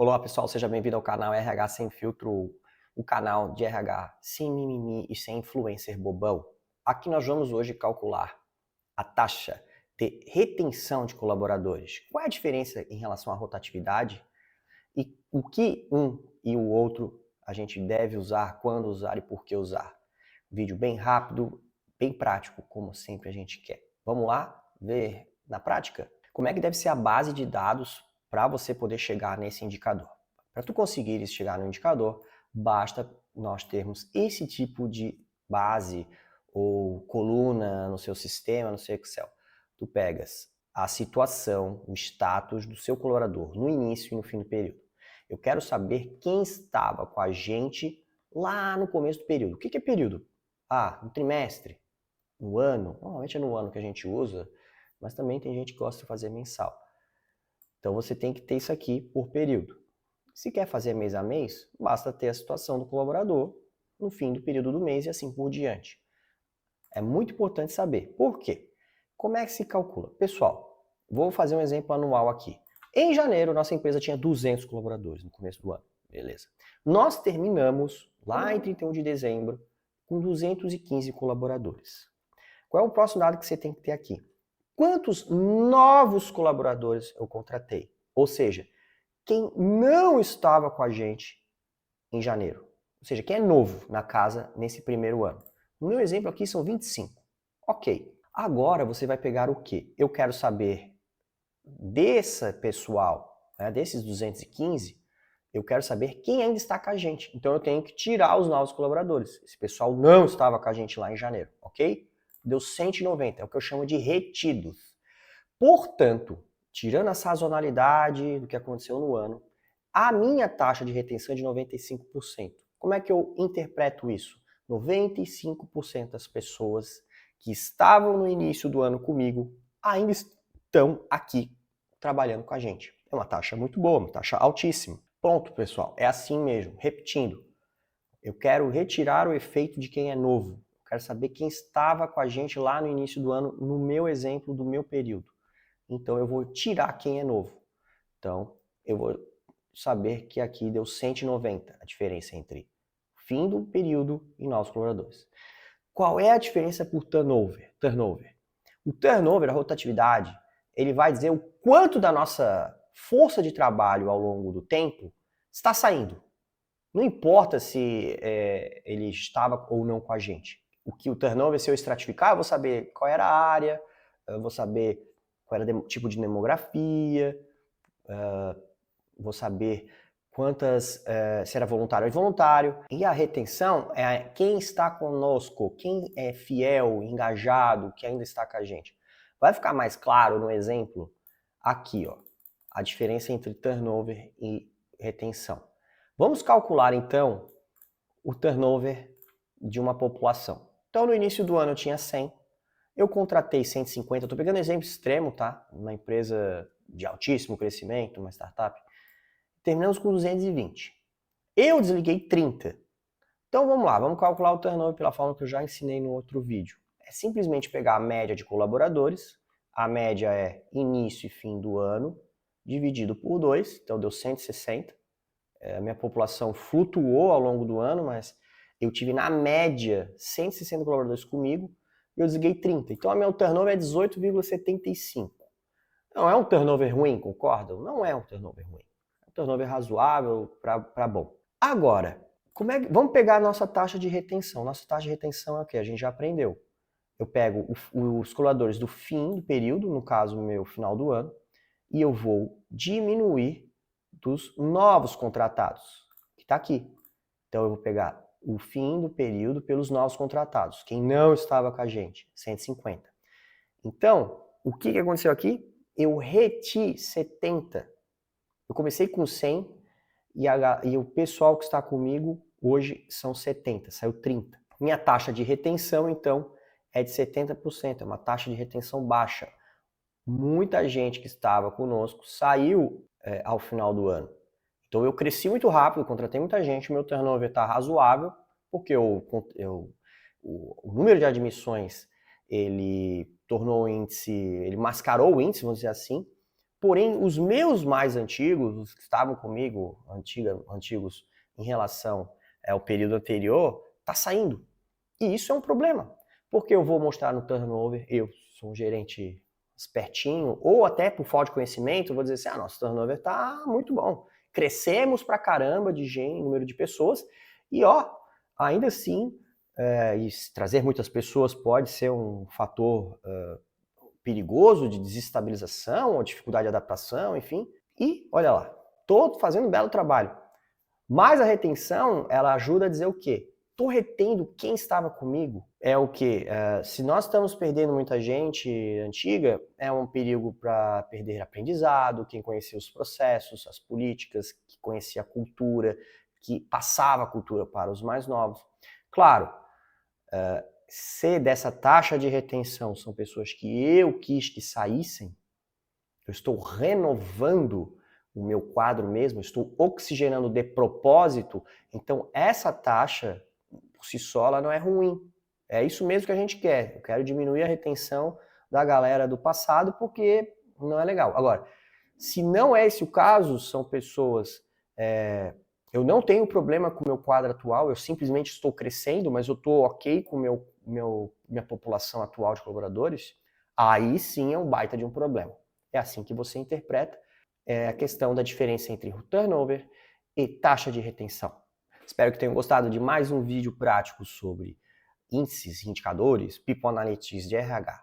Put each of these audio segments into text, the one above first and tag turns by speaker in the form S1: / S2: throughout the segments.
S1: Olá pessoal, seja bem-vindo ao canal RH Sem Filtro, o canal de RH sem mimimi e sem influencer bobão. Aqui nós vamos hoje calcular a taxa de retenção de colaboradores. Qual é a diferença em relação à rotatividade e o que um e o outro a gente deve usar, quando usar e por que usar. Vídeo bem rápido, bem prático, como sempre a gente quer. Vamos lá ver na prática? Como é que deve ser a base de dados para você poder chegar nesse indicador? Para tu conseguires chegar no indicador, basta nós termos esse tipo de base ou coluna no seu sistema, no seu Excel. Tu pegas a situação, o status do seu colaborador no início e no fim do período. Eu quero saber quem estava com a gente lá no começo do período. O que é período? No trimestre, no ano. Normalmente é no ano que a gente usa, mas também tem gente que gosta de fazer mensal. Então você tem que ter isso aqui por período. Se quer fazer mês a mês, basta ter a situação do colaborador no fim do período do mês e assim por diante. É muito importante saber. Por quê? Como é que se calcula? Pessoal, vou fazer um exemplo anual aqui. Em janeiro, nossa empresa tinha 200 colaboradores no começo do ano. Beleza. Nós terminamos lá em 31 de dezembro com 215 colaboradores. Qual é o próximo dado que você tem que ter aqui? Quantos novos colaboradores eu contratei? Ou seja, quem não estava com a gente em janeiro. Ou seja, quem é novo na casa nesse primeiro ano. No meu exemplo aqui são 25. Ok. Agora você vai pegar o quê? Eu quero saber desse pessoal, né, desses 215, eu quero saber quem ainda está com a gente. Então eu tenho que tirar os novos colaboradores. Esse pessoal não estava com a gente lá em janeiro, ok? Deu 190, é o que eu chamo de retidos. Portanto, tirando a sazonalidade do que aconteceu no ano, a minha taxa de retenção é de 95%. Como é que eu interpreto isso? 95% das pessoas que estavam no início do ano comigo ainda estão aqui trabalhando com a gente. É uma taxa muito boa, uma taxa altíssima. Ponto, pessoal. É assim mesmo. Repetindo, eu quero retirar o efeito de quem é novo. Eu quero saber quem estava com a gente lá no início do ano, no meu exemplo do meu período. Então eu vou tirar quem é novo. Então eu vou saber que aqui deu 190, a diferença entre fim do período e novos colaboradores. Qual é a diferença por turnover? O turnover, a rotatividade, ele vai dizer o quanto da nossa força de trabalho ao longo do tempo está saindo. Não importa se ele estava ou não com a gente. O turnover, se eu estratificar, eu vou saber qual era a área, eu vou saber qual era o tipo de demografia, vou saber se era voluntário ou involuntário. E a retenção é quem está conosco, quem é fiel, engajado, que ainda está com a gente. Vai ficar mais claro no exemplo aqui, ó, a diferença entre turnover e retenção. Vamos calcular então o turnover de uma população. Então no início do ano eu tinha 100, eu contratei 150, estou pegando exemplo extremo, tá? Uma empresa de altíssimo crescimento, uma startup. Terminamos com 220. Eu desliguei 30. Então vamos lá, vamos calcular o turnover pela forma que eu já ensinei no outro vídeo. É simplesmente pegar a média de colaboradores, a média é início e fim do ano, dividido por 2, então deu 160. A minha população flutuou ao longo do ano, mas eu tive na média 160 colaboradores comigo e eu desliguei 30. Então, o meu turnover é 18,75. Não é um turnover ruim, concordam? Não é um turnover ruim. É um turnover razoável para bom. Agora, vamos pegar a nossa taxa de retenção. Nossa taxa de retenção é o que? A gente já aprendeu. Eu pego os colaboradores do fim do período, no caso, meu final do ano, e eu vou diminuir dos novos contratados, que está aqui. Então eu vou pegar o fim do período pelos novos contratados, quem não estava com a gente, 150. Então, o que aconteceu aqui? Eu reti 70. Eu comecei com 100 e o pessoal que está comigo hoje são 70, saiu 30. Minha taxa de retenção, então, é de 70%, é uma taxa de retenção baixa. Muita gente que estava conosco saiu ao final do ano. Então eu cresci muito rápido, contratei muita gente, meu turnover está razoável, porque o número de admissões ele tornou o índice, ele mascarou o índice, vamos dizer assim, Porém, os meus mais antigos, os que estavam comigo, antigos em relação ao período anterior, tá saindo. E isso é um problema, porque eu vou mostrar no turnover, eu sou um gerente espertinho, ou até por falta de conhecimento, eu vou dizer assim, nosso turnover tá muito bom. Crescemos pra caramba de número de pessoas, e ainda assim, trazer muitas pessoas pode ser um fator perigoso de desestabilização, ou dificuldade de adaptação, enfim. E, olha lá, tô fazendo um belo trabalho. Mas a retenção, ela ajuda a dizer o quê? Tô retendo quem estava comigo. É o quê? Se nós estamos perdendo muita gente antiga, é um perigo para perder aprendizado, quem conhecia os processos, as políticas, que conhecia a cultura, que passava a cultura para os mais novos. Claro, se dessa taxa de retenção são pessoas que eu quis que saíssem, eu estou renovando o meu quadro mesmo, estou oxigenando de propósito, então essa taxa, por si só, ela não é ruim. É isso mesmo que a gente quer. Eu quero diminuir a retenção da galera do passado porque não é legal. Agora, se não é esse o caso, são pessoas... eu não tenho problema com o meu quadro atual, eu simplesmente estou crescendo, mas eu estou ok com minha população atual de colaboradores, aí sim é um baita de um problema. É assim que você interpreta a questão da diferença entre turnover e taxa de retenção. Espero que tenham gostado de mais um vídeo prático sobre índices e indicadores, People Analytics de RH.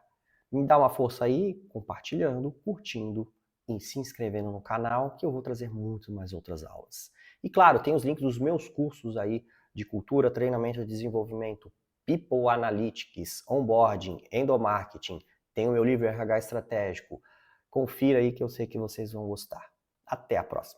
S1: Me dá uma força aí, compartilhando, curtindo e se inscrevendo no canal, que eu vou trazer muito mais outras aulas. E claro, tem os links dos meus cursos aí de cultura, treinamento e desenvolvimento, People Analytics, Onboarding, Endomarketing, tem o meu livro RH Estratégico. Confira aí que eu sei que vocês vão gostar. Até a próxima!